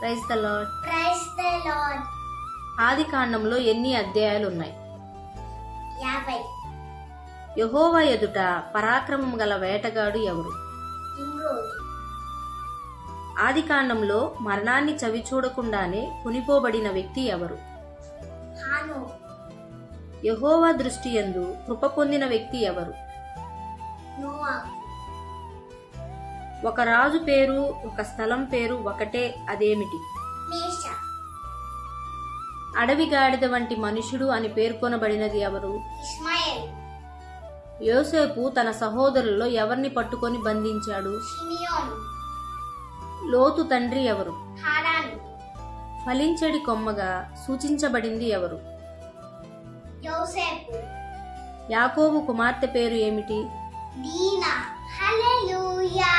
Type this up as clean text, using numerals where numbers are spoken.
Praise the lord. Praise the lord. ఆదికాండంలో ఎన్ని అధ్యాయాలు ఉన్నాయి? 50. యెహోవా ఎదుట పరాక్రమం గల వేటగాడు ఎవరు? నిమ్రోదు. ఆదికాండంలో మరణాన్ని చవిచూడకుండానే కొనిపోబడిన వ్యక్తి ఎవరు? హానోకు. యెహోవా దృష్టి యందు కృప పొందిన వ్యక్తి ఎవరు? నోవాహు. ఒక రాజు పేరు ఒక స్థలం పేరు ఒకటే, అదేమిటి? మేష. అడవి గాడిద వంటి మనుషుడు అని పేర్కొనబడినది ఎవరు? ఇష్మాయేలు. యోసేపు తన సహోదరుల్లో ఎవరిని పట్టుకొని బంధించాడు? షిమియోను. లోతు తండ్రి ఎవరు? హారాను. ఫలించడి కొమ్మగా సూచించబడింది ఎవరు? యోసేపు. యాకోబు కుమార్తె పేరు ఏమిటి? దీనా. హల్లెలూయా.